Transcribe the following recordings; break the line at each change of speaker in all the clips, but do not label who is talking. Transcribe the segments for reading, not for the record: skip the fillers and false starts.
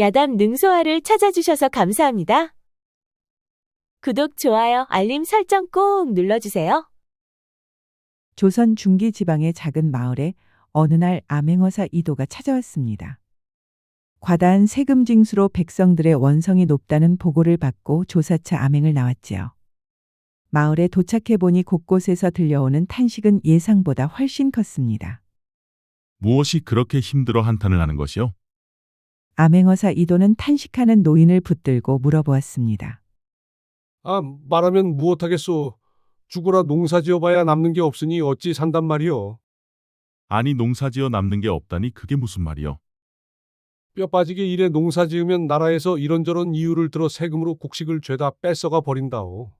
야담 능소화를 찾아주셔서 감사합니다. 구독, 좋아요, 알림 설정 꼭 눌러주세요.
조선 중기 지방의 작은 마을에 어느 날 암행어사 이도가 찾아왔습니다. 과다한 세금 징수로 백성들의 원성이 높다는 보고를 받고 조사차 암행을 나왔지요. 마을에 도착해보니 곳곳에서 들려오는 탄식은 예상보다 훨씬 컸습니다.
무엇이 그렇게 힘들어 한탄을 하는 것이요?
암행어사 이도는 탄식하는 노인을 붙들고 물어보았습니다.
말하면 무엇하겠소. 죽어라 농사 지어봐야 남는 게 없으니 어찌 산단 말이오.
아니 농사지어 남는 게 없다니 그게 무슨 말이요?
뼈 빠지게 일에 농사 지으면 나라에서 이런저런 이유를 들어 세금으로 곡식을 죄다 뺏어가 버린다오.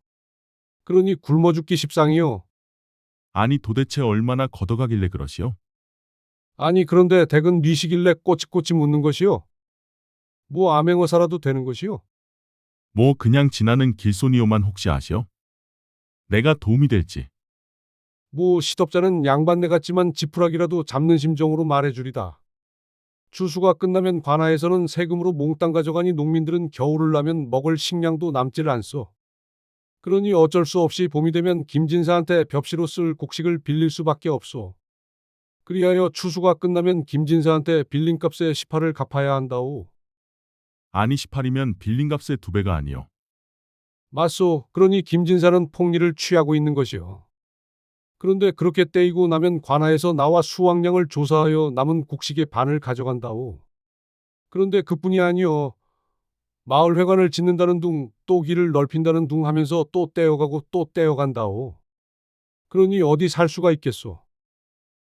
그러니 굶어 죽기 십상이요.
아니 도대체 얼마나 걷어가길래 그러시오?
아니 그런데 댁은 뉘시길래 꼬치꼬치 묻는 것이요. 뭐 암행어사라도 되는 것이요.
뭐 그냥 지나는 길손이오만 혹시 아시오? 내가 도움이 될지.
뭐 시덥잖은 양반네 같지만 지푸라기라도 잡는 심정으로 말해주리다. 추수가 끝나면 관아에서는 세금으로 몽땅 가져가니 농민들은 겨울을 나면 먹을 식량도 남질 않소. 그러니 어쩔 수 없이 봄이 되면 김진사한테 벽시로 쓸 곡식을 빌릴 수밖에 없소. 그리하여 추수가 끝나면 김진사한테 빌린 값의 18을 갚아야 한다오.
아니 18이면 빌린 값의 2배가 아니요.
맞소. 그러니 김진사는 폭리를 취하고 있는 것이요. 그런데 그렇게 떼이고 나면 관아에서 나와 수확량을 조사하여 남은 곡식의 반을 가져간다오. 그런데 그뿐이 아니요. 마을 회관을 짓는다는 둥, 또 길을 넓힌다는 둥 하면서 또 떼어가고 또 떼어간다오. 그러니 어디 살 수가 있겠소.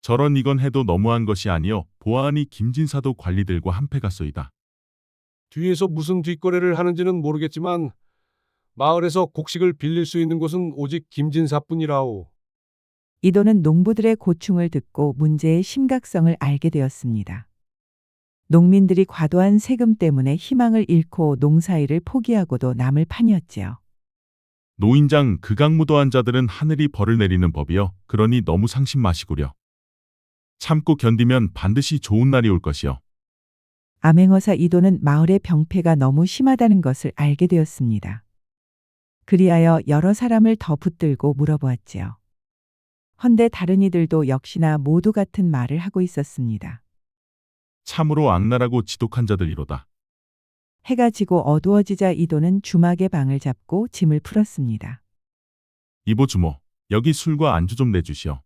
저런 이건 해도 너무한 것이 아니요. 보아하니 김진사도 관리들과 한패 갔소이다.
뒤에서 무슨 뒷거래를 하는지는 모르겠지만 마을에서 곡식을 빌릴 수 있는 곳은 오직 김진사뿐이라오.
이도는 농부들의 고충을 듣고 문제의 심각성을 알게 되었습니다. 농민들이 과도한 세금 때문에 희망을 잃고 농사일을 포기하고도 남을 판이었지요.
노인장 극악무도한 자들은 하늘이 벌을 내리는 법이요. 그러니 너무 상심 마시구려. 참고 견디면 반드시 좋은 날이 올 것이요.
암행어사 이도는 마을의 병폐가 너무 심하다는 것을 알게 되었습니다. 그리하여 여러 사람을 더 붙들고 물어보았지요. 헌데 다른 이들도 역시나 모두 같은 말을 하고 있었습니다.
참으로 악랄하고 지독한 자들이로다.
해가 지고 어두워지자 이도는 주막의 방을 잡고 짐을 풀었습니다.
이보 주모, 여기 술과 안주 좀 내주시오.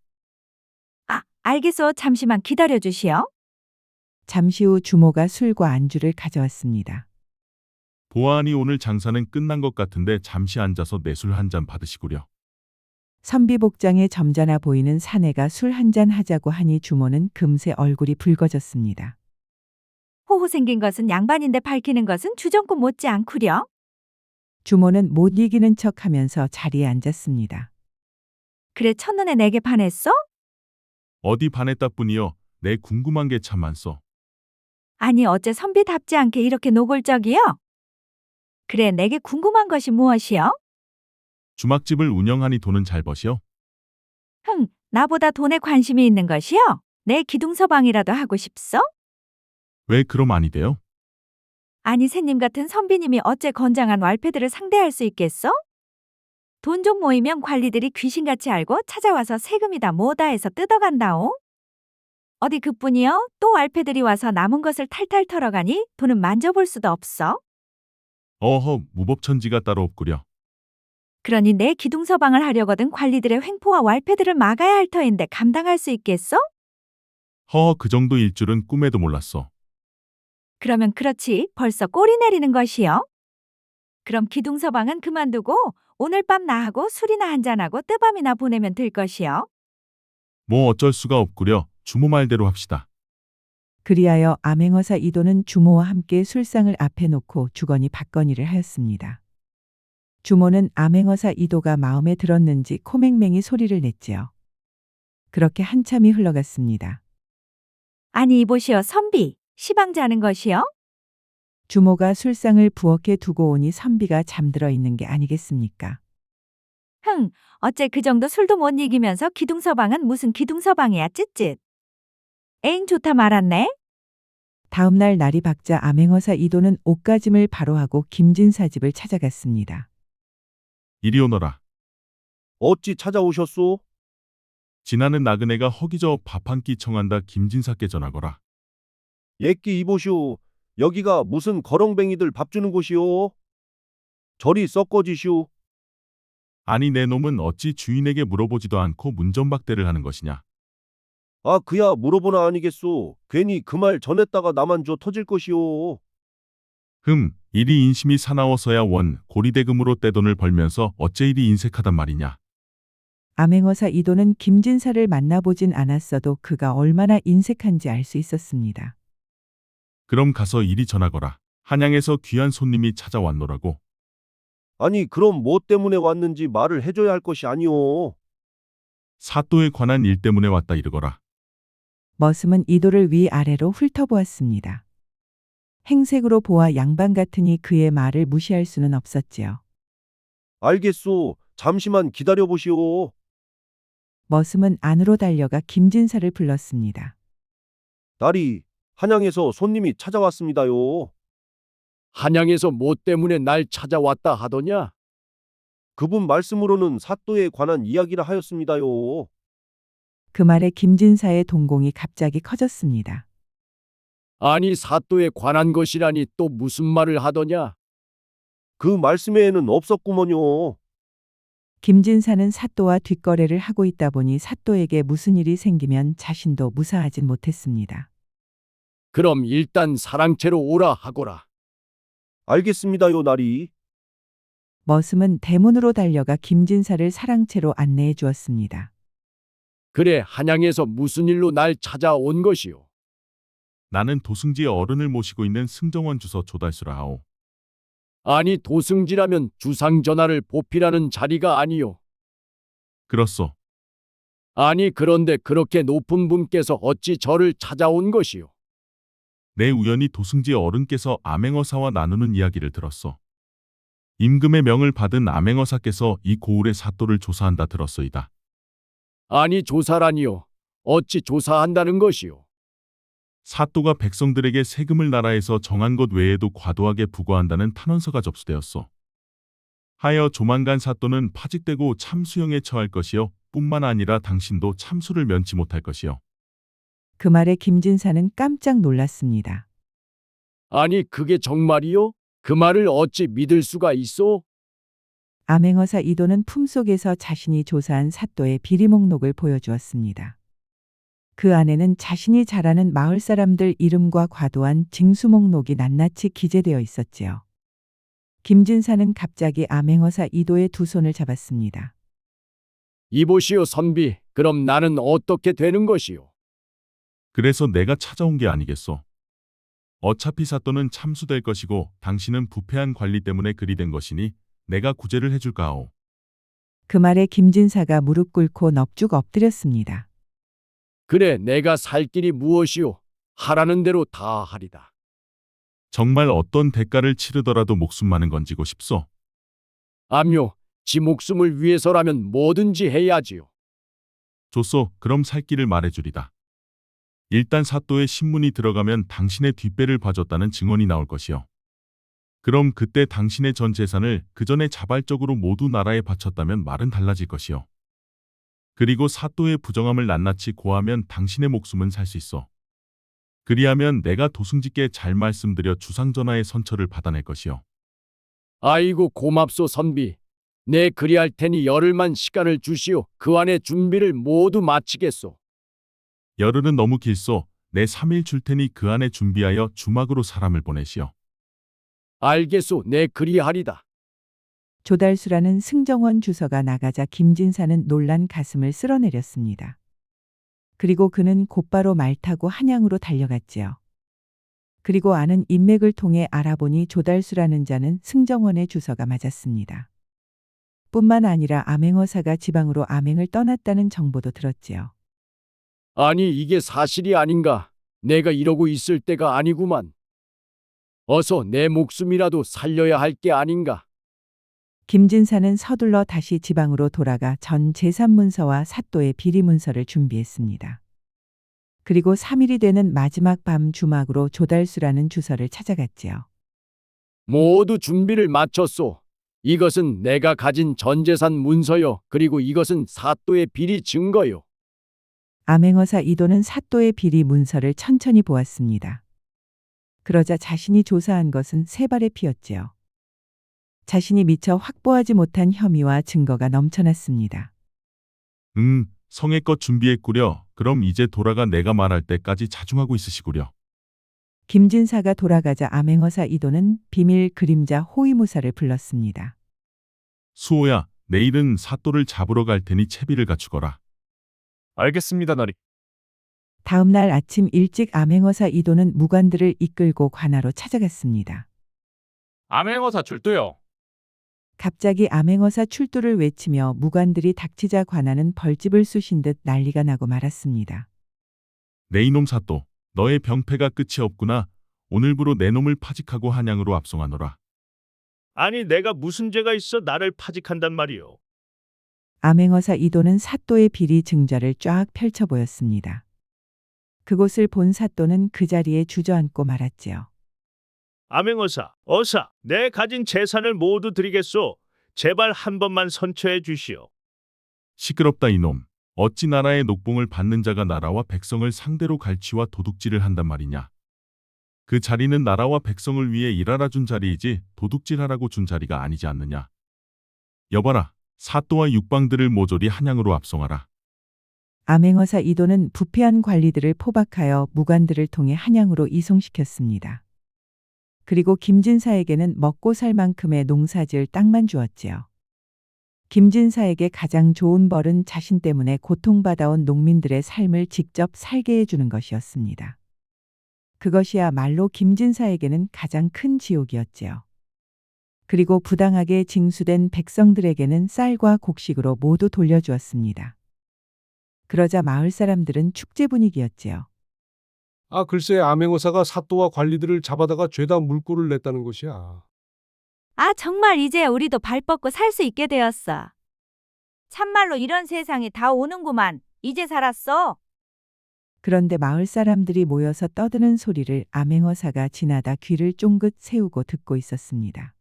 알겠소. 잠시만 기다려 주시오.
잠시 후 주모가 술과 안주를 가져왔습니다.
보아하니 오늘 장사는 끝난 것 같은데 잠시 앉아서 내 술 한 잔 받으시구려.
선비복장에 점잖아 보이는 사내가 술 한 잔 하자고 하니 주모는 금세 얼굴이 붉어졌습니다.
호호 생긴 것은 양반인데 밝히는 것은 주정꾼 못지 않구려.
주모는 못 이기는 척하면서 자리에 앉았습니다.
그래 첫눈에 내게 반했소?
어디 반했다 뿐이요. 내 궁금한 게 참 많소.
아니 어째 선비답지 않게 이렇게 노골적이요? 그래 내게 궁금한 것이 무엇이요?
주막집을 운영하니 돈은 잘 버시오?
나보다 돈에 관심이 있는 것이요? 내 기둥서방이라도 하고 싶소?
왜 그럼 아니 돼요?
아니 새님 같은 선비님이 어째 건장한 왈패들을 상대할 수 있겠소? 돈 좀 모이면 관리들이 귀신같이 알고 찾아와서 세금이다 뭐다 해서 뜯어간다오. 어디 그뿐이요? 또 왈패들이 와서 남은 것을 탈탈 털어가니 돈은 만져볼 수도 없어.
어허, 무법천지가 따로 없구려.
그러니 내 기둥서방을 하려거든 관리들의 횡포와 왈패들을 막아야 할 터인데 감당할 수 있겠소?
허허, 그 정도 일 줄은 꿈에도 몰랐소.
그러면 그렇지 벌써 꼬리 내리는 것이요. 그럼 기둥서방은 그만두고 오늘 밤 나하고 술이나 한잔하고 뜨밤이나 보내면 될 것이요.
뭐 어쩔 수가 없구려. 주모 말대로 합시다.
그리하여 암행어사 이도는 주모와 함께 술상을 앞에 놓고 주거니 받거니를 하였습니다. 주모는 암행어사 이도가 마음에 들었는지 코맹맹이 소리를 냈지요. 그렇게 한참이 흘러갔습니다.
아니 이보시오 선비 시방자는 것이요.
주모가 술상을 부엌에 두고 오니 선비가 잠들어 있는 게 아니겠습니까?
어째 그 정도 술도 못 이기면서 기둥서방은 무슨 기둥서방이야 쯧쯧. 에잉 좋다 말았네.
다음 날 날이 밝자 암행어사 이도는 옷가짐을 바로 하고 김진사 집을 찾아갔습니다.
이리 오너라.
어찌 찾아오셨소?
지나는 나그네가 허기져 밥 한 끼 청한다 김진사께 전하거라.
예끼 이보시오. 여기가 무슨 거렁뱅이들 밥 주는 곳이오? 저리 썩거지시오.
아니 내 놈은 어찌 주인에게 물어보지도 않고 문전박대를 하는 것이냐.
아 그야 물어보나 아니겠소. 괜히 그 말 전했다가 나만 줘 터질 것이오.
이리 인심이 사나워서야 원 고리대금으로 떼돈을 벌면서 어째 이리 인색하단 말이냐.
암행어사 이도는 김진사를 만나보진 않았어도 그가 얼마나 인색한지 알 수 있었습니다.
그럼 가서 이리 전하거라. 한양에서 귀한 손님이 찾아왔노라고.
아니 그럼 뭐 때문에 왔는지 말을 해줘야 할 것이 아니오.
사또에 관한 일 때문에 왔다 이르거라.
머슴은 이도를 위아래로 훑어보았습니다. 행색으로 보아 양반 같으니 그의 말을 무시할 수는 없었지요.
알겠소. 잠시만 기다려보시오.
머슴은 안으로 달려가 김진사를 불렀습니다.
딸이 한양에서 손님이 찾아왔습니다요.
한양에서 뭐 때문에 날 찾아왔다 하더냐?
그분 말씀으로는 사또에 관한 이야기라 하였습니다요.
그 말에 김진사의 동공이 갑자기 커졌습니다.
아니 사또에 관한 것이라니 또 무슨 말을 하더냐?
그 말씀에는 없었구먼요.
김진사는 사또와 뒷거래를 하고 있다 보니 사또에게 무슨 일이 생기면 자신도 무사하진 못했습니다.
그럼 일단 사랑채로 오라 하거라.
알겠습니다요, 나리.
머슴은 대문으로 달려가 김진사를 사랑채로 안내해 주었습니다.
그래 한양에서 무슨 일로 날 찾아온 것이오?
나는 도승지의 어른을 모시고 있는 승정원 주서 조달수라 하오.
아니 도승지라면 주상전하를 보필하는 자리가 아니오.
그렇소.
아니 그런데 그렇게 높은 분께서 어찌 저를 찾아온 것이오?
내 우연히 도승지의 어른께서 암행어사와 나누는 이야기를 들었소. 임금의 명을 받은 암행어사께서 이 고을의 사또를 조사한다 들었소이다.
아니 조사라니요. 어찌 조사한다는 것이오?
사또가 백성들에게 세금을 나라에서 정한 것 외에도 과도하게 부과한다는 탄원서가 접수되었소. 하여 조만간 사또는 파직되고 참수형에 처할 것이요 뿐만 아니라 당신도 참수를 면치 못할 것이요.
그 말에 김진사는 깜짝 놀랐습니다.
아니 그게 정말이요? 그 말을 어찌 믿을 수가 있어?
암행어사 이도는 품속에서 자신이 조사한 사또의 비리 목록을 보여주었습니다. 그 안에는 자신이 잘 아는 마을 사람들 이름과 과도한 징수 목록이 낱낱이 기재되어 있었지요. 김진사는 갑자기 암행어사 이도의 두 손을 잡았습니다.
이보시오 선비. 그럼 나는 어떻게 되는 것이오?
그래서 내가 찾아온 게 아니겠소. 어차피 사또는 참수될 것이고 당신은 부패한 관리 때문에 그리 된 것이니 내가 구제를 해줄까 하오.
그 말에 김진사가 무릎 꿇고 넙죽 엎드렸습니다.
그래 내가 살 길이 무엇이오? 하라는 대로 다 하리다.
정말 어떤 대가를 치르더라도 목숨만은 건지고 싶소.
암요. 지 목숨을 위해서라면 뭐든지 해야지요.
좋소. 그럼 살 길을 말해주리다. 일단 사또의 신문이 들어가면 당신의 뒷배를 봐줬다는 증언이 나올 것이요. 그럼 그때 당신의 전 재산을 그 전에 자발적으로 모두 나라에 바쳤다면 말은 달라질 것이요. 그리고 사또의 부정함을 낱낱이 고하면 당신의 목숨은 살 수 있어. 그리하면 내가 도승지께 잘 말씀드려 주상전하의 선처를 받아낼 것이요.
아이고 고맙소 선비. 내 그리할 테니 열흘만 시간을 주시오. 그 안에 준비를 모두 마치겠소.
열흘은 너무 길소. 내 3일 줄 테니 그 안에 준비하여 주막으로 사람을 보내시오.
알겠소. 내 그리하리다.
조달수라는 승정원 주서가 나가자 김진사는 놀란 가슴을 쓸어내렸습니다. 그리고 그는 곧바로 말 타고 한양으로 달려갔지요. 그리고 아는 인맥을 통해 알아보니 조달수라는 자는 승정원의 주서가 맞았습니다. 뿐만 아니라 암행어사가 지방으로 암행을 떠났다는 정보도 들었지요.
아니 이게 사실이 아닌가? 내가 이러고 있을 때가 아니구만. 어서 내 목숨이라도 살려야 할 게 아닌가?
김진사는 서둘러 다시 지방으로 돌아가 전 재산문서와 사또의 비리문서를 준비했습니다. 그리고 3일이 되는 마지막 밤 주막으로 조달수라는 주서를 찾아갔지요.
모두 준비를 마쳤소. 이것은 내가 가진 전 재산 문서요. 그리고 이것은 사또의 비리 증거요.
암행어사 이도는 사또의 비리 문서를 천천히 보았습니다. 그러자 자신이 조사한 것은 세 발의 피였지요. 자신이 미처 확보하지 못한 혐의와 증거가 넘쳐났습니다.
성의껏 준비했구려. 그럼 이제 돌아가 내가 말할 때까지 자중하고 있으시구려.
김진사가 돌아가자 암행어사 이도는 비밀 그림자 호위무사를 불렀습니다.
수호야, 내일은 사또를 잡으러 갈 테니 채비를 갖추거라.
알겠습니다, 나리.
다음 날 아침 일찍 암행어사 이도는 무관들을 이끌고 관하로 찾아갔습니다.
암행어사 출두요.
갑자기 암행어사 출두를 외치며 무관들이 닥치자 관하는 벌집을 쑤신 듯 난리가 나고 말았습니다.
내 이놈 사또, 너의 병폐가 끝이 없구나. 오늘부로 내 놈을 파직하고 한양으로 압송하노라.
아니 내가 무슨 죄가 있어 나를 파직한단 말이오.
암행어사 이도는 사또의 비리 증자를 쫙 펼쳐 보였습니다. 그곳을 본 사또는 그 자리에 주저앉고 말았지요.
암행어사, 어사, 내 가진 재산을 모두 드리겠소. 제발 한 번만 선처해 주시오.
시끄럽다 이놈. 어찌 나라의 녹봉을 받는 자가 나라와 백성을 상대로 갈취와 도둑질을 한단 말이냐. 그 자리는 나라와 백성을 위해 일하라 준 자리이지 도둑질하라고 준 자리가 아니지 않느냐. 여봐라, 사또와 육방들을 모조리 한양으로 압송하라.
암행어사 이도는 부패한 관리들을 포박하여 무관들을 통해 한양으로 이송시켰습니다. 그리고 김진사에게는 먹고 살 만큼의 농사지을 땅만 주었지요. 김진사에게 가장 좋은 벌은 자신 때문에 고통받아온 농민들의 삶을 직접 살게 해주는 것이었습니다. 그것이야말로 김진사에게는 가장 큰 지옥이었지요. 그리고 부당하게 징수된 백성들에게는 쌀과 곡식으로 모두 돌려주었습니다. 그러자 마을 사람들은 축제 분위기였지요.
아, 글쎄 암행어사가 사또와 관리들을 잡아다가 죄다 물꼬를 냈다는 것이야.
아, 정말 이제 우리도 발 뻗고 살 수 있게 되었어. 참말로 이런 세상이 다 오는구만. 이제 살았어.
그런데 마을 사람들이 모여서 떠드는 소리를 암행어사가 지나다 귀를 쫑긋 세우고 듣고 있었습니다.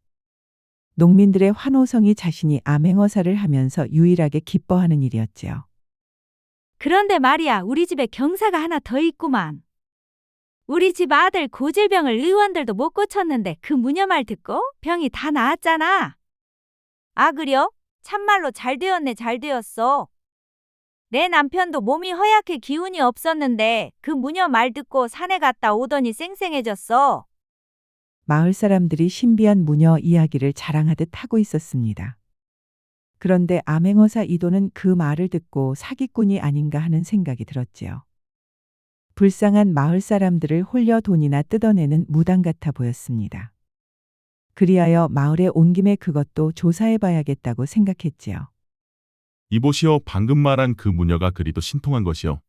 농민들의 환호성이 자신이 암행어사를 하면서 유일하게 기뻐하는 일이었지요.
그런데 말이야, 우리 집에 경사가 하나 더 있구만. 우리 집 아들 고질병을 의원들도 못 고쳤는데 그 무녀 말 듣고 병이 다 나았잖아. 아, 그려? 참말로 잘 되었네, 잘 되었어. 내 남편도 몸이 허약해 기운이 없었는데 그 무녀 말 듣고 산에 갔다 오더니 쌩쌩해졌어.
마을 사람들이 신비한 무녀 이야기를 자랑하듯 하고 있었습니다. 그런데 암행어사 이도는 그 말을 듣고 사기꾼이 아닌가 하는 생각이 들었지요. 불쌍한 마을 사람들을 홀려 돈이나 뜯어내는 무당 같아 보였습니다. 그리하여 마을에 온 김에 그것도 조사해봐야겠다고 생각했지요.
이보시오, 방금 말한 그 무녀가 그리도 신통한 것이요.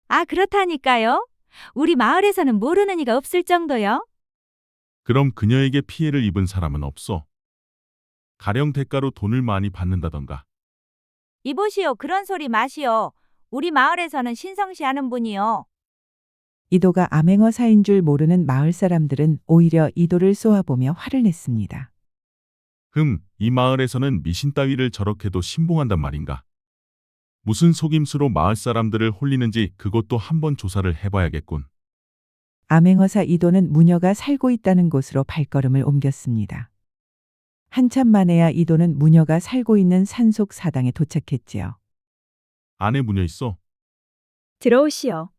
아, 그렇다니까요. 우리 마을에서는 모르는 이가 없을 정도요.
그럼 그녀에게 피해를 입은 사람은 없어. 가령 대가로 돈을 많이 받는다던가.
이보시오, 그런 소리 마시오. 우리 마을에서는 신성시하는 분이요.
이도가 암행어사인 줄 모르는 마을 사람들은 오히려 이도를 쏘아보며 화를 냈습니다.
이 마을에서는 미신 따위를 저렇게도 신봉한단 말인가. 무슨 속임수로 마을 사람들을 홀리는지 그것도 한번 조사를 해봐야겠군.
암행어사 이도는 무녀가 살고 있다는 곳으로 발걸음을 옮겼습니다. 한참 만에야 이도는 무녀가 살고 있는 산속 사당에 도착했지요.
안에 무녀 있어.
들어오시오.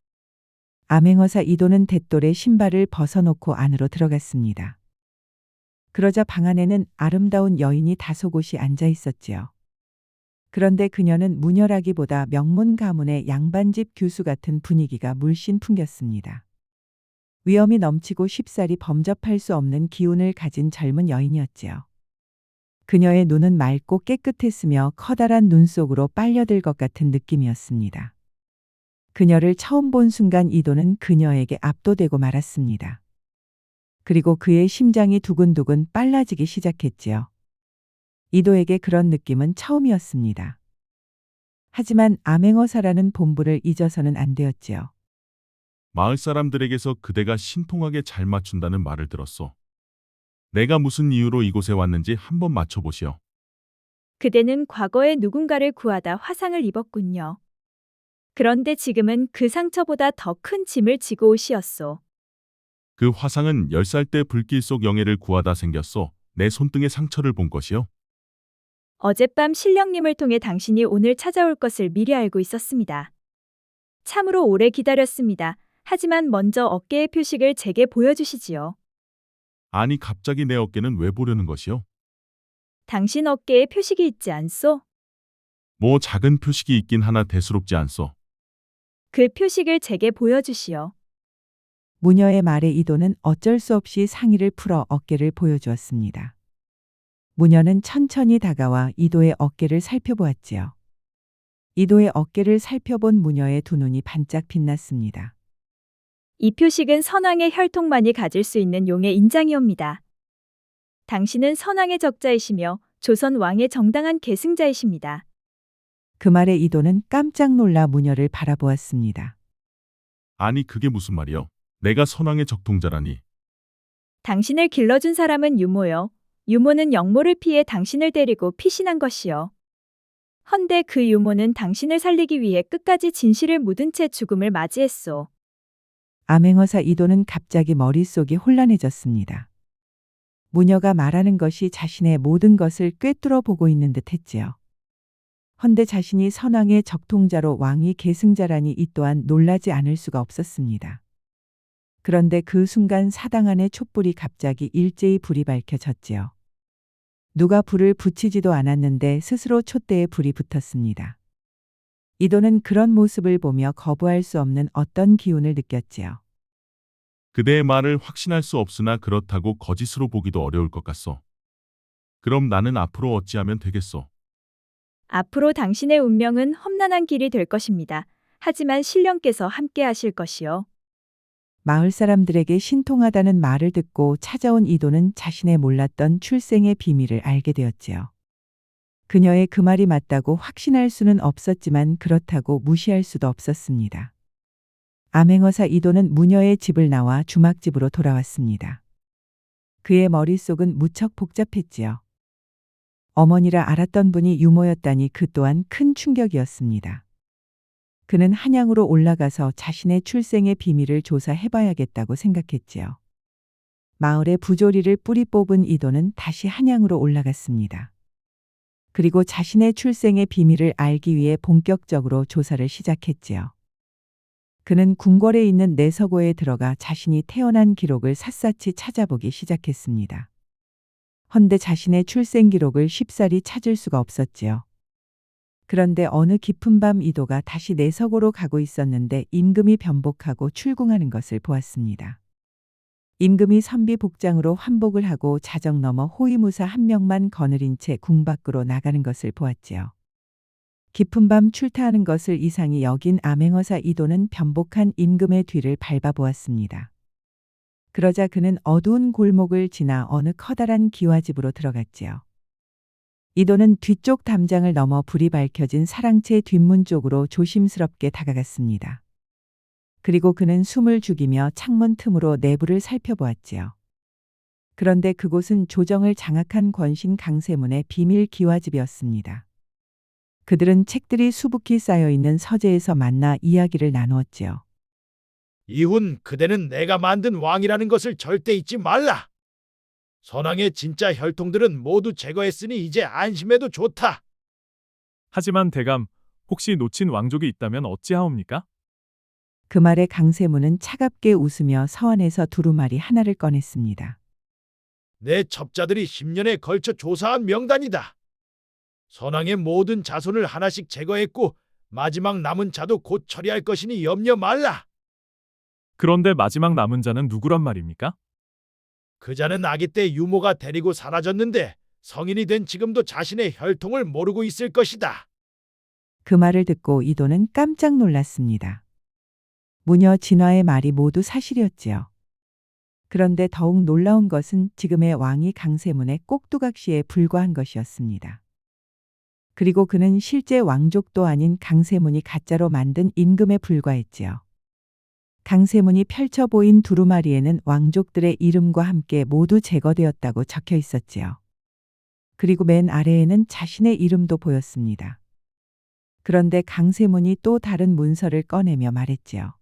암행어사 이도는 돛돌에 신발을 벗어놓고 안으로 들어갔습니다. 그러자 방 안에는 아름다운 여인이 다소곳이 앉아 있었지요. 그런데 그녀는 무녀라기보다 명문 가문의 양반집 교수 같은 분위기가 물씬 풍겼습니다. 위엄이 넘치고 쉽사리 범접할 수 없는 기운을 가진 젊은 여인이었지요. 그녀의 눈은 맑고 깨끗했으며 커다란 눈 속으로 빨려들 것 같은 느낌이었습니다. 그녀를 처음 본 순간 이도는 그녀에게 압도되고 말았습니다. 그리고 그의 심장이 두근두근 빨라지기 시작했지요. 이도에게 그런 느낌은 처음이었습니다. 하지만 암행어사라는 본부를 잊어서는 안 되었지요.
마을 사람들에게서 그대가 신통하게 잘 맞춘다는 말을 들었소. 내가 무슨 이유로 이곳에 왔는지 한번 맞춰보시오.
그대는 과거에 누군가를 구하다 화상을 입었군요. 그런데 지금은 그 상처보다 더 큰 짐을 지고 오시었소.
그 화상은 10살 때 불길 속 영예를 구하다 생겼소. 내 손등에 상처를 본 것이요.
어젯밤 신령님을 통해 당신이 오늘 찾아올 것을 미리 알고 있었습니다. 참으로 오래 기다렸습니다. 하지만 먼저 어깨의 표식을 제게 보여주시지요.
아니 갑자기 내 어깨는 왜 보려는 것이요?
당신 어깨에 표식이 있지 않소?
뭐 작은 표식이 있긴 하나 대수롭지 않소.
그 표식을 제게 보여주시오.
무녀의 말에 이도는 어쩔 수 없이 상의를 풀어 어깨를 보여주었습니다. 무녀는 천천히 다가와 이도의 어깨를 살펴보았지요. 이도의 어깨를 살펴본 무녀의 두 눈이 반짝 빛났습니다.
이 표식은 선왕의 혈통만이 가질 수 있는 용의 인장이옵니다. 당신은 선왕의 적자이시며 조선 왕의 정당한 계승자이십니다.
그 말에 이도는 깜짝 놀라 무녀를 바라보았습니다.
아니 그게 무슨 말이요? 내가 선왕의 적통자라니.
당신을 길러준 사람은 유모요. 유모는 영모를 피해 당신을 데리고 피신한 것이요. 헌데 그 유모는 당신을 살리기 위해 끝까지 진실을 묻은 채 죽음을 맞이했소.
암행어사 이도는 갑자기 머릿속이 혼란해졌습니다. 무녀가 말하는 것이 자신의 모든 것을 꿰뚫어 보고 있는 듯 했지요. 헌데 자신이 선왕의 적통자로 왕위 계승자라니 이 또한 놀라지 않을 수가 없었습니다. 그런데 그 순간 사당 안의 촛불이 갑자기 일제히 불이 밝혀졌지요. 누가 불을 붙이지도 않았는데 스스로 촛대에 불이 붙었습니다. 이도는 그런 모습을 보며 거부할 수 없는 어떤 기운을 느꼈지요.
그대의 말을 확신할 수 없으나 그렇다고 거짓으로 보기도 어려울 것 같소. 그럼 나는 앞으로 어찌하면 되겠소?
앞으로 당신의 운명은 험난한 길이 될 것입니다. 하지만 신령께서 함께 하실 것이요.
마을 사람들에게 신통하다는 말을 듣고 찾아온 이도는 자신의 몰랐던 출생의 비밀을 알게 되었지요. 그녀의 그 말이 맞다고 확신할 수는 없었지만 그렇다고 무시할 수도 없었습니다. 암행어사 이도는 무녀의 집을 나와 주막집으로 돌아왔습니다. 그의 머릿속은 무척 복잡했지요. 어머니라 알았던 분이 유모였다니 그 또한 큰 충격이었습니다. 그는 한양으로 올라가서 자신의 출생의 비밀을 조사해봐야겠다고 생각했지요. 마을의 부조리를 뿌리 뽑은 이도는 다시 한양으로 올라갔습니다. 그리고 자신의 출생의 비밀을 알기 위해 본격적으로 조사를 시작했지요. 그는 궁궐에 있는 내서고에 들어가 자신이 태어난 기록을 샅샅이 찾아보기 시작했습니다. 헌데 자신의 출생 기록을 쉽사리 찾을 수가 없었지요. 그런데 어느 깊은 밤 이도가 다시 내서고로 가고 있었는데 임금이 변복하고 출궁하는 것을 보았습니다. 임금이 선비 복장으로 환복을 하고 자정 넘어 호위무사 한 명만 거느린 채 궁 밖으로 나가는 것을 보았지요. 깊은 밤 출타하는 것을 이상히 여긴 암행어사 이도는 변복한 임금의 뒤를 밟아보았습니다. 그러자 그는 어두운 골목을 지나 어느 커다란 기와집으로 들어갔지요. 이도는 뒤쪽 담장을 넘어 불이 밝혀진 사랑채 뒷문 쪽으로 조심스럽게 다가갔습니다. 그리고 그는 숨을 죽이며 창문 틈으로 내부를 살펴보았지요. 그런데 그곳은 조정을 장악한 권신 강세문의 비밀 기와집이었습니다. 그들은 책들이 수북히 쌓여있는 서재에서 만나 이야기를 나누었지요.
이훈, 그대는 내가 만든 왕이라는 것을 절대 잊지 말라. 선왕의 진짜 혈통들은 모두 제거했으니 이제 안심해도 좋다.
하지만 대감, 혹시 놓친 왕족이 있다면 어찌하옵니까?
그 말에 강세문은 차갑게 웃으며 서안에서 두루마리 하나를 꺼냈습니다.
내 첩자들이 10년에 걸쳐 조사한 명단이다. 선왕의 모든 자손을 하나씩 제거했고 마지막 남은 자도 곧 처리할 것이니 염려 말라.
그런데 마지막 남은 자는 누구란 말입니까?
그 자는 아기 때 유모가 데리고 사라졌는데 성인이 된 지금도 자신의 혈통을 모르고 있을 것이다.
그 말을 듣고 이도는 깜짝 놀랐습니다. 무녀 진화의 말이 모두 사실이었지요. 그런데 더욱 놀라운 것은 지금의 왕이 강세문의 꼭두각시에 불과한 것이었습니다. 그리고 그는 실제 왕족도 아닌 강세문이 가짜로 만든 임금에 불과했지요. 강세문이 펼쳐 보인 두루마리에는 왕족들의 이름과 함께 모두 제거되었다고 적혀 있었지요. 그리고 맨 아래에는 자신의 이름도 보였습니다. 그런데 강세문이 또 다른 문서를 꺼내며 말했지요.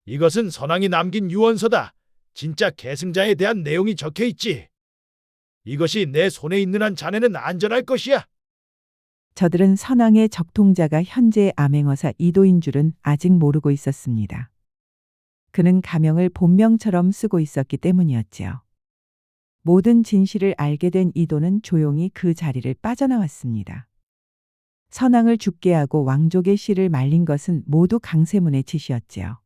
이것은 선왕이 남긴 유언서다. 진짜 계승자에 대한 내용이 적혀 있지. 이것이 내 손에 있는 한 자네는 안전할 것이야.
저들은 선왕의 적통자가 현재의 암행어사 이도인 줄은 아직 모르고 있었습니다. 그는 가명을 본명처럼 쓰고 있었기 때문이었지요. 모든 진실을 알게 된 이도는 조용히 그 자리를 빠져나왔습니다. 선왕을 죽게 하고 왕족의 씨를 말린 것은 모두 강세문의 짓이었지요.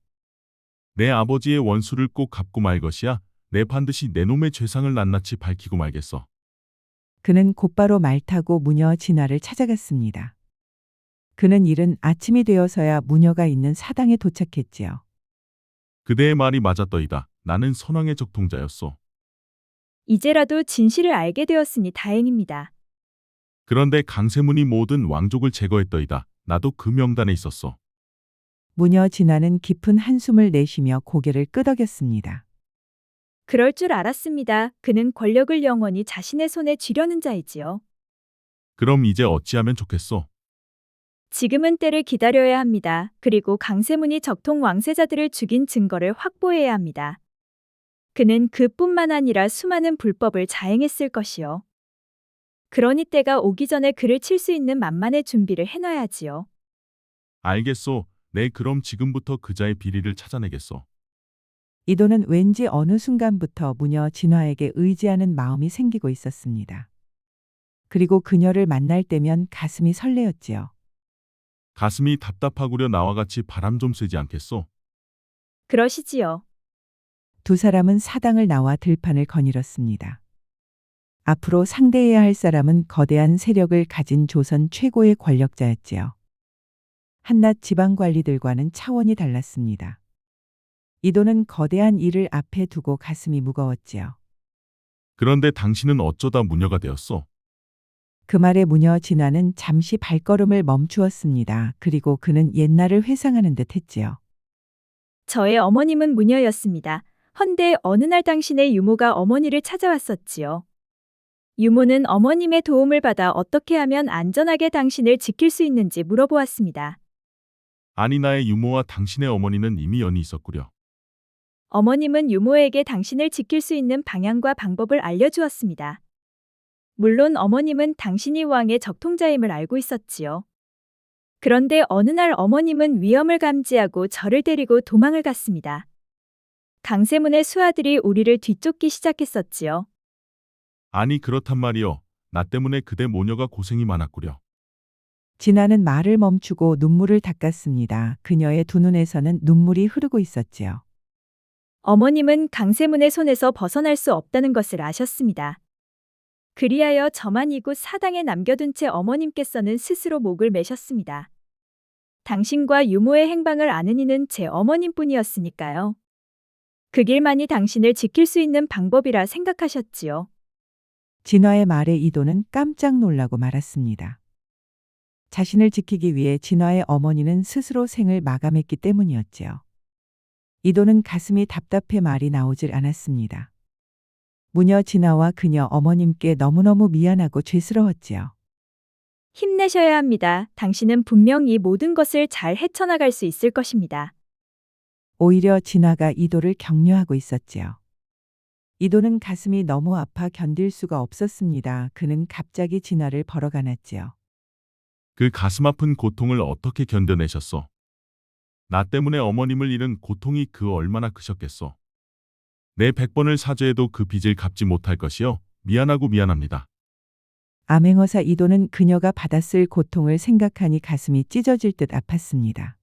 내 아버지의 원수를 꼭 갚고 말 것이야. 내 반드시 내 놈의 죄상을 낱낱이 밝히고 말겠어.
그는 곧바로 말 타고 무녀 진화를 찾아갔습니다. 그는 이른 아침이 되어서야 무녀가 있는 사당에 도착했지요.
그대의 말이 맞았더이다. 나는 선왕의 적통자였소.
이제라도 진실을 알게 되었으니 다행입니다.
그런데 강세문이 모든 왕족을 제거했더이다. 나도 그 명단에 있었소.
무녀 진화는 깊은 한숨을 내쉬며 고개를 끄덕였습니다.
그럴 줄 알았습니다. 그는 권력을 영원히 자신의 손에 쥐려는 자이지요.
그럼 이제 어찌하면 좋겠소?
지금은 때를 기다려야 합니다. 그리고 강세문이 적통 왕세자들을 죽인 증거를 확보해야 합니다. 그는 그뿐만 아니라 수많은 불법을 자행했을 것이요. 그러니 때가 오기 전에 그를 칠 수 있는 만만의 준비를 해놔야지요.
알겠소. 네, 그럼 지금부터 그자의 비리를 찾아내겠소.
이도는 왠지 어느 순간부터 무녀 진화에게 의지하는 마음이 생기고 있었습니다. 그리고 그녀를 만날 때면 가슴이 설레었지요.
가슴이 답답하구려 나와 같이 바람 좀 쐬지 않겠소?
그러시지요.
두 사람은 사당을 나와 들판을 거닐었습니다. 앞으로 상대해야 할 사람은 거대한 세력을 가진 조선 최고의 권력자였지요. 한낱 지방관리들과는 차원이 달랐습니다. 이도는 거대한 일을 앞에 두고 가슴이 무거웠지요.
그런데 당신은 어쩌다 무녀가 되었소?
그 말에 무녀 진화는 잠시 발걸음을 멈추었습니다. 그리고 그는 옛날을 회상하는 듯 했지요.
저의 어머님은 무녀였습니다. 헌데 어느 날 당신의 유모가 어머니를 찾아왔었지요. 유모는 어머님의 도움을 받아 어떻게 하면 안전하게 당신을 지킬 수 있는지 물어보았습니다.
아니, 나의 유모와 당신의 어머니는 이미 연이 있었구려.
어머님은 유모에게 당신을 지킬 수 있는 방향과 방법을 알려주었습니다. 물론 어머님은 당신이 왕의 적통자임을 알고 있었지요. 그런데 어느 날 어머님은 위험을 감지하고 저를 데리고 도망을 갔습니다. 강세문의 수하들이 우리를 뒤쫓기 시작했었지요.
아니, 그렇단 말이요. 나 때문에 그대 모녀가 고생이 많았구려.
진화는 말을 멈추고 눈물을 닦았습니다. 그녀의 두 눈에서는 눈물이 흐르고 있었지요.
어머님은 강세문의 손에서 벗어날 수 없다는 것을 아셨습니다. 그리하여 저만 이곳 사당에 남겨둔 채 어머님께서는 스스로 목을 매셨습니다. 당신과 유모의 행방을 아는 이는 제 어머님뿐이었으니까요. 그 길만이 당신을 지킬 수 있는 방법이라 생각하셨지요.
진화의 말에 이도는 깜짝 놀라고 말았습니다. 자신을 지키기 위해 진화의 어머니는 스스로 생을 마감했기 때문이었지요. 이도는 가슴이 답답해 말이 나오질 않았습니다. 무녀 진화와 그녀 어머님께 너무너무 미안하고 죄스러웠지요.
힘내셔야 합니다. 당신은 분명 이 모든 것을 잘 헤쳐나갈 수 있을 것입니다.
오히려 진화가 이도를 격려하고 있었지요. 이도는 가슴이 너무 아파 견딜 수가 없었습니다. 그는 갑자기 진화를 벌어 가났지요.
그 가슴 아픈 고통을 어떻게 견뎌내셨소? 나 때문에 어머님을 잃은 고통이 그 얼마나 크셨겠소? 내 100번을 사죄해도 그 빚을 갚지 못할 것이요. 미안하고 미안합니다.
암행어사 이도는 그녀가 받았을 고통을 생각하니 가슴이 찢어질 듯 아팠습니다.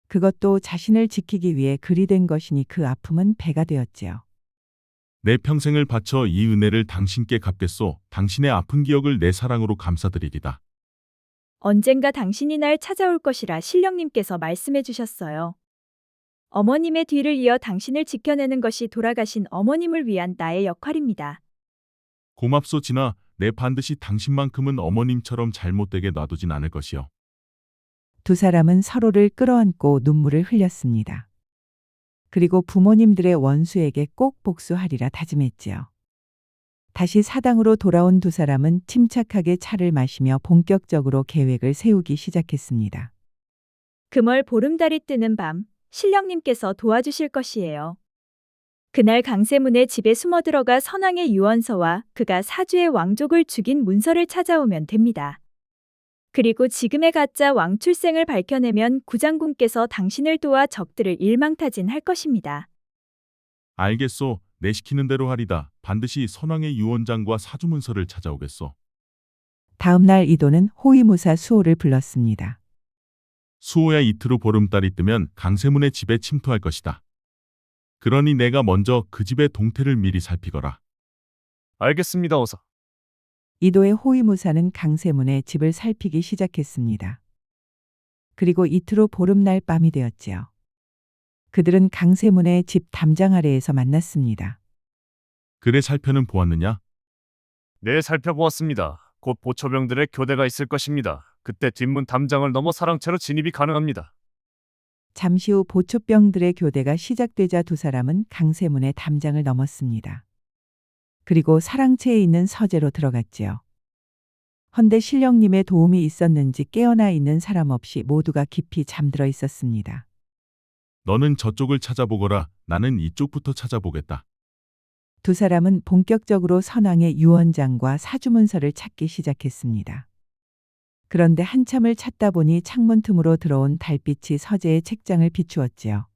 그것도 자신을 지키기 위해 그리 된 것이니 그 아픔은 배가 되었지요.
내 평생을 바쳐 이 은혜를 당신께 갚겠소. 당신의 아픈 기억을 내 사랑으로 감싸드리리다.
언젠가 당신이 날 찾아올 것이라 신령님께서 말씀해 주셨어요. 어머님의 뒤를 이어 당신을 지켜내는 것이 돌아가신 어머님을 위한 나의 역할입니다.
고맙소 진아. 내 반드시 당신만큼은 어머님처럼 잘못되게 놔두진 않을 것이요.
두 사람은 서로를 끌어안고 눈물을 흘렸습니다. 그리고 부모님들의 원수에게 꼭 복수하리라 다짐했지요. 다시 사당으로 돌아온 두 사람은 침착하게 차를 마시며 본격적으로 계획을 세우기 시작했습니다.
금월 보름달이 뜨는 밤, 신령님께서 도와주실 것이에요. 그날 강세문의 집에 숨어 들어가 선왕의 유언서와 그가 사주의 왕족을 죽인 문서를 찾아오면 됩니다. 그리고 지금의 가짜 왕 출생을 밝혀내면 구장군께서 당신을 도와 적들을 일망타진할 것입니다.
알겠소. 내 시키는 대로 하리다. 반드시 선왕의 유언장과 사주문서를 찾아오겠소.
다음 날 이도는 호위무사 수호를 불렀습니다.
수호야, 이틀 후 보름달이 뜨면 강세문의 집에 침투할 것이다. 그러니 내가 먼저 그 집의 동태를 미리 살피거라.
알겠습니다, 어사.
이도의 호위무사는 강세문의 집을 살피기 시작했습니다. 그리고 이틀 후 보름날 밤이 되었지요. 그들은 강세문의 집 담장 아래에서 만났습니다.
그래, 살펴는 보았느냐?
네, 살펴보았습니다. 곧 보초병들의 교대가 있을 것입니다. 그때 뒷문 담장을 넘어 사랑채로 진입이 가능합니다.
잠시 후 보초병들의 교대가 시작되자 두 사람은 강세문의 담장을 넘었습니다. 그리고 사랑채에 있는 서재로 들어갔지요. 헌데 신령님의 도움이 있었는지 깨어나 있는 사람 없이 모두가 깊이 잠들어 있었습니다.
너는 저쪽을 찾아보거라. 나는 이쪽부터 찾아보겠다.
두 사람은 본격적으로 선왕의 유언장과 사주문서를 찾기 시작했습니다. 그런데 한참을 찾다 보니 창문 틈으로 들어온 달빛이 서재의 책장을 비추었지요.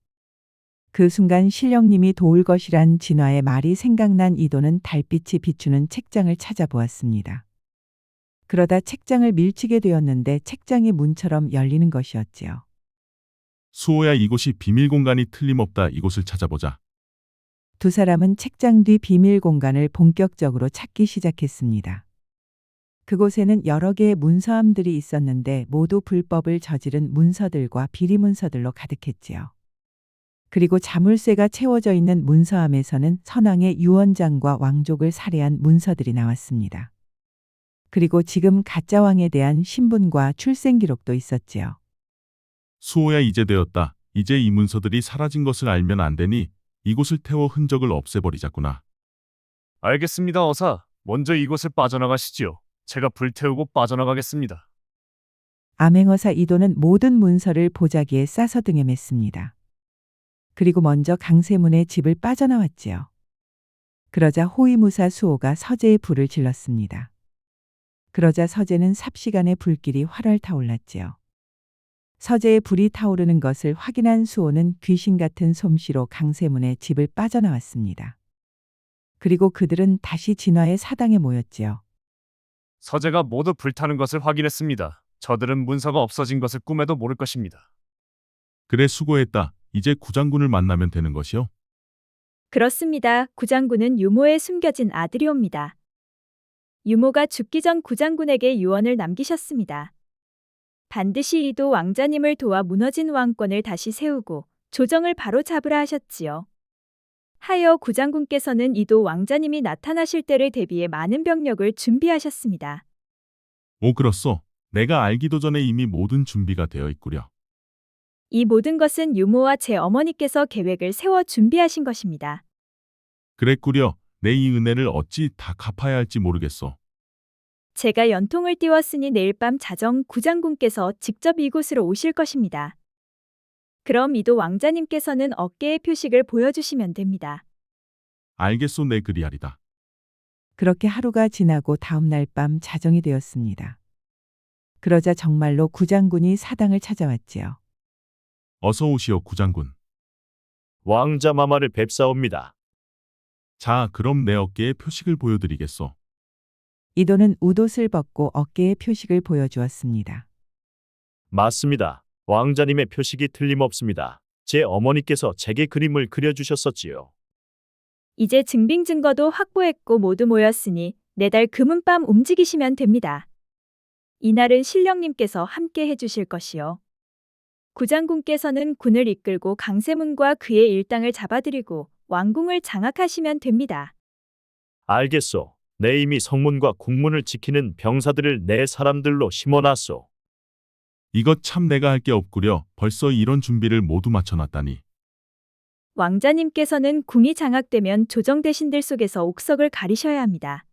그 순간 신령님이 도울 것이란 진화의 말이 생각난 이도는 달빛이 비추는 책장을 찾아보았습니다. 그러다 책장을 밀치게 되었는데 책장이 문처럼 열리는 것이었지요.
수호야, 이곳이 비밀 공간이 틀림없다. 이곳을 찾아보자.
두 사람은 책장 뒤 비밀 공간을 본격적으로 찾기 시작했습니다. 그곳에는 여러 개의 문서함들이 있었는데 모두 불법을 저지른 문서들과 비리문서들로 가득했지요. 그리고 자물쇠가 채워져 있는 문서함에서는 선왕의 유언장과 왕족을 살해한 문서들이 나왔습니다. 그리고 지금 가짜 왕에 대한 신분과 출생 기록도 있었지요.
수호야, 이제 되었다. 이제 이 문서들이 사라진 것을 알면 안 되니 이곳을 태워 흔적을 없애버리자꾸나.
알겠습니다, 어사. 먼저 이곳을 빠져나가시지요. 제가 불태우고 빠져나가겠습니다.
암행어사 이도는 모든 문서를 보자기에 싸서 등에 맸습니다. 그리고 먼저 강세문의 집을 빠져나왔지요. 그러자 호위무사 수호가 서재에 불을 질렀습니다. 그러자 서재는 삽시간에 불길이 활활 타올랐지요. 서재에 불이 타오르는 것을 확인한 수호는 귀신 같은 솜씨로 강세문의 집을 빠져나왔습니다. 그리고 그들은 다시 진화의 사당에 모였지요.
서재가 모두 불타는 것을 확인했습니다. 저들은 문서가 없어진 것을 꿈에도 모를 것입니다.
그래, 수고했다. 이제 구장군을 만나면 되는 것이요.
그렇습니다. 구장군은 유모의 숨겨진 아들이옵니다. 유모가 죽기 전 구장군에게 유언을 남기셨습니다. 반드시 이도 왕자님을 도와 무너진 왕권을 다시 세우고 조정을 바로 잡으라 하셨지요. 하여 구장군께서는 이도 왕자님이 나타나실 때를 대비해 많은 병력을 준비하셨습니다.
오, 그렇소. 내가 알기도 전에 이미 모든 준비가 되어 있구려.
이 모든 것은 유모와 제 어머니께서 계획을 세워 준비하신 것입니다.
그랬구려. 내 이 은혜를 어찌 다 갚아야 할지 모르겠소.
제가 연통을 띄웠으니 내일 밤 자정 구장군께서 직접 이곳으로 오실 것입니다. 그럼 이도 왕자님께서는 어깨의 표식을 보여주시면 됩니다.
알겠소, 내 그리하리다.
그렇게 하루가 지나고 다음 날 밤 자정이 되었습니다. 그러자 정말로 구장군이 사당을 찾아왔지요.
어서 오시오, 구장군.
왕자 마마를 뵙사옵니다.
자, 그럼 내 어깨에 표식을 보여드리겠소.
이도는 웃옷을 벗고 어깨에 표식을 보여주었습니다.
맞습니다. 왕자님의 표식이 틀림없습니다. 제 어머니께서 제게 그림을 그려주셨었지요.
이제 증빙 증거도 확보했고 모두 모였으니 내달 금은밤 움직이시면 됩니다. 이날은 신령님께서 함께 해주실 것이요. 구장군께서는 군을 이끌고 강세문과 그의 일당을 잡아들이고 왕궁을 장악하시면 됩니다.
알겠소. 내 이미 성문과 궁문을 지키는 병사들을 내 사람들로 심어놨소.
이것 참 내가 할 게 없구려. 벌써 이런 준비를 모두 마쳐놨다니.
왕자님께서는 궁이 장악되면 조정 대신들 속에서 옥석을 가리셔야 합니다.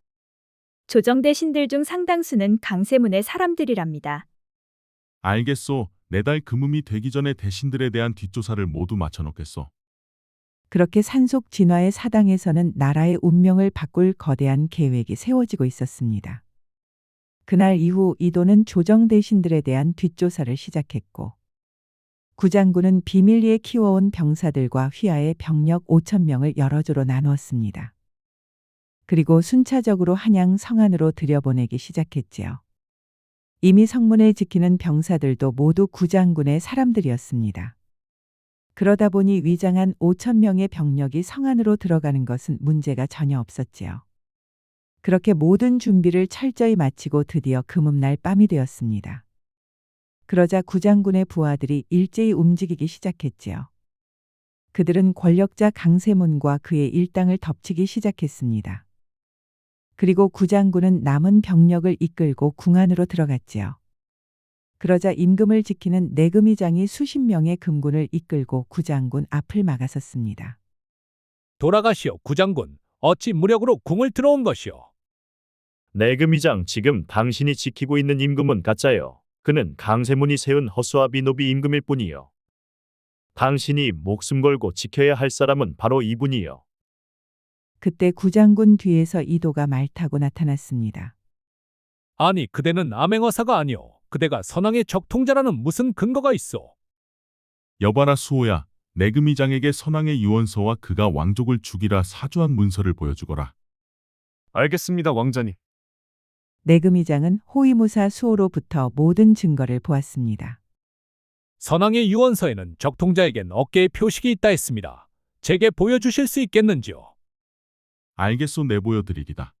조정 대신들 중 상당수는 강세문의 사람들이랍니다.
알겠소. 내달 금음이 되기 전에 대신들에 대한 뒷조사를 모두 마쳐놓겠소.
그렇게 산속 진화의 사당에서는 나라의 운명을 바꿀 거대한 계획이 세워지고 있었습니다. 그날 이후 이도는 조정 대신들에 대한 뒷조사를 시작했고 구장군은 비밀리에 키워온 병사들과 휘하의 병력 5,000명을 여러 조로 나누었습니다. 그리고 순차적으로 한양 성안으로 들여보내기 시작했지요. 이미 성문을 지키는 병사들도 모두 구장군의 사람들이었습니다. 그러다 보니 위장한 5,000명의 병력이 성안으로 들어가는 것은 문제가 전혀 없었지요. 그렇게 모든 준비를 철저히 마치고 드디어 금음날 밤이 되었습니다. 그러자 구장군의 부하들이 일제히 움직이기 시작했지요. 그들은 권력자 강세문과 그의 일당을 덮치기 시작했습니다. 그리고 구장군은 남은 병력을 이끌고 궁 안으로 들어갔지요. 그러자 임금을 지키는 내금의장이 수십 명의 금군을 이끌고 구장군 앞을 막아섰습니다.
돌아가시오, 구장군. 어찌 무력으로 궁을 들어온 것이오?
내금의장, 지금 당신이 지키고 있는 임금은 가짜요. 그는 강세문이 세운 허수아 비노비 임금일 뿐이요. 당신이 목숨 걸고 지켜야 할 사람은 바로 이분이요.
그때 구장군 뒤에서 이도가 말 타고 나타났습니다.
아니, 그대는 암행어사가 아니오. 그대가 선왕의 적통자라는 무슨 근거가 있어?
여봐라 수호야. 내금의장에게 선왕의 유언서와 그가 왕족을 죽이라 사주한 문서를 보여주거라.
알겠습니다, 왕자님.
내금의장은 호위무사 수호로부터 모든 증거를 보았습니다.
선왕의 유언서에는 적통자에겐 어깨에 표식이 있다 했습니다. 제게 보여주실 수 있겠는지요?
알겠소. 내보여드리리다.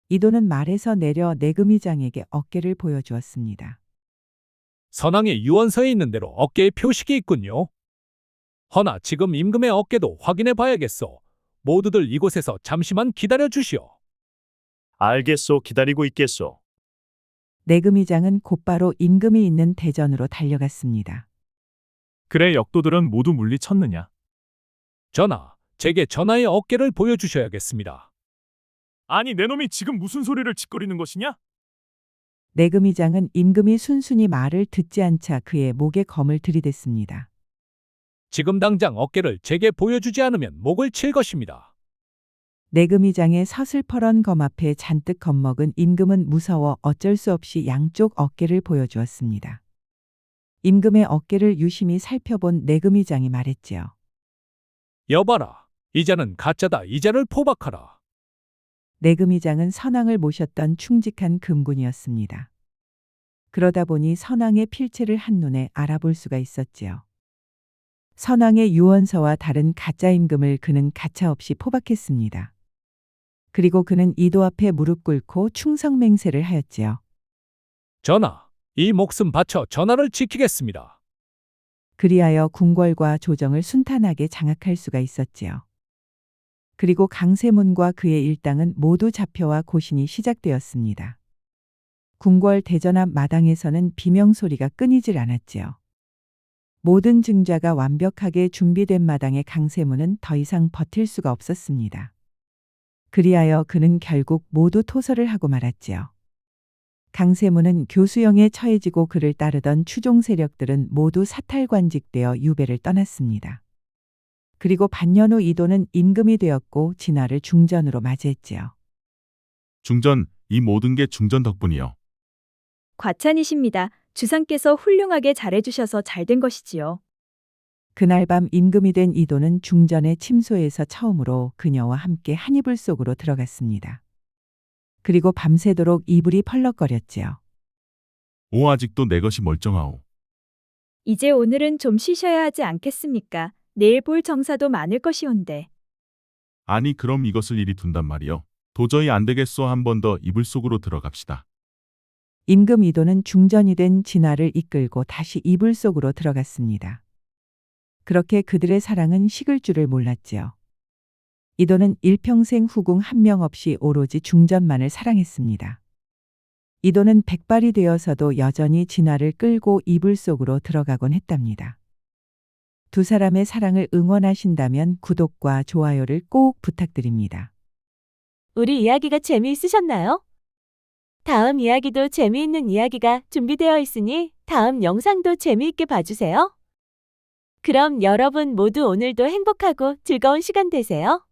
이도는 말에서 내려 내금의장에게 어깨를 보여주었습니다.
선왕의 유언서에 있는 대로 어깨에 표식이 있군요. 허나 지금 임금의 어깨도 확인해 봐야겠소. 모두들 이곳에서 잠시만 기다려 주시오.
알겠소. 기다리고 있겠소.
내금의장은 곧바로 임금이 있는 대전으로 달려갔습니다.
그래, 역도들은 모두 물리쳤느냐?
전하, 제게 전하의 어깨를 보여주셔야겠습니다.
아니, 내 놈이 지금 무슨 소리를 짓거리는 것이냐?
내금의장은 임금이 순순히 말을 듣지 않자 그의 목에 검을 들이댔습니다.
지금 당장 어깨를 제게 보여주지 않으면 목을 칠 것입니다.
내금의장의 서슬퍼런 검 앞에 잔뜩 겁먹은 임금은 무서워 어쩔 수 없이 양쪽 어깨를 보여주었습니다. 임금의 어깨를 유심히 살펴본 내금의장이 말했지요.
여봐라, 이자는 가짜다. 이자를 포박하라.
내금의장은 선왕을 모셨던 충직한 금군이었습니다. 그러다 보니 선왕의 필체를 한눈에 알아볼 수가 있었지요. 선왕의 유언서와 다른 가짜 임금을 그는 가차없이 포박했습니다. 그리고 그는 이도 앞에 무릎 꿇고 충성맹세를 하였지요.
전하, 이 목숨 바쳐 전하를 지키겠습니다.
그리하여 궁궐과 조정을 순탄하게 장악할 수가 있었지요. 그리고 강세문과 그의 일당은 모두 잡혀와 고신이 시작되었습니다. 궁궐 대전 앞 마당에서는 비명소리가 끊이질 않았지요. 모든 증자가 완벽하게 준비된 마당에 강세문은 더 이상 버틸 수가 없었습니다. 그리하여 그는 결국 모두 토설을 하고 말았지요. 강세문은 교수형에 처해지고 그를 따르던 추종 세력들은 모두 사탈관직되어 유배를 떠났습니다. 그리고 반년 후 이도는 임금이 되었고 진화를 중전으로 맞이했지요.
중전, 이 모든 게 중전 덕분이요.
과찬이십니다. 주상께서 훌륭하게 잘해주셔서 잘된 것이지요.
그날 밤 임금이 된 이도는 중전의 침소에서 처음으로 그녀와 함께 한 이불 속으로 들어갔습니다. 그리고 밤새도록 이불이 펄럭거렸지요.
오, 아직도 내 것이 멀쩡하오.
이제 오늘은 좀 쉬셔야 하지 않겠습니까? 내일 볼 정사도 많을 것이온데.
아니, 그럼 이것을 이리 둔단 말이요. 도저히 안 되겠소. 한 번 더 이불 속으로 들어갑시다.
임금 이도는 중전이 된 진화를 이끌고 다시 이불 속으로 들어갔습니다. 그렇게 그들의 사랑은 식을 줄을 몰랐지요. 이도는 일평생 후궁 한 명 없이 오로지 중전만을 사랑했습니다. 이도는 백발이 되어서도 여전히 진화를 끌고 이불 속으로 들어가곤 했답니다. 두 사람의 사랑을 응원하신다면 구독과 좋아요를 꼭 부탁드립니다.
우리 이야기가 재미있으셨나요? 다음 이야기도 재미있는 이야기가 준비되어 있으니 다음 영상도 재미있게 봐주세요. 그럼 여러분 모두 오늘도 행복하고 즐거운 시간 되세요.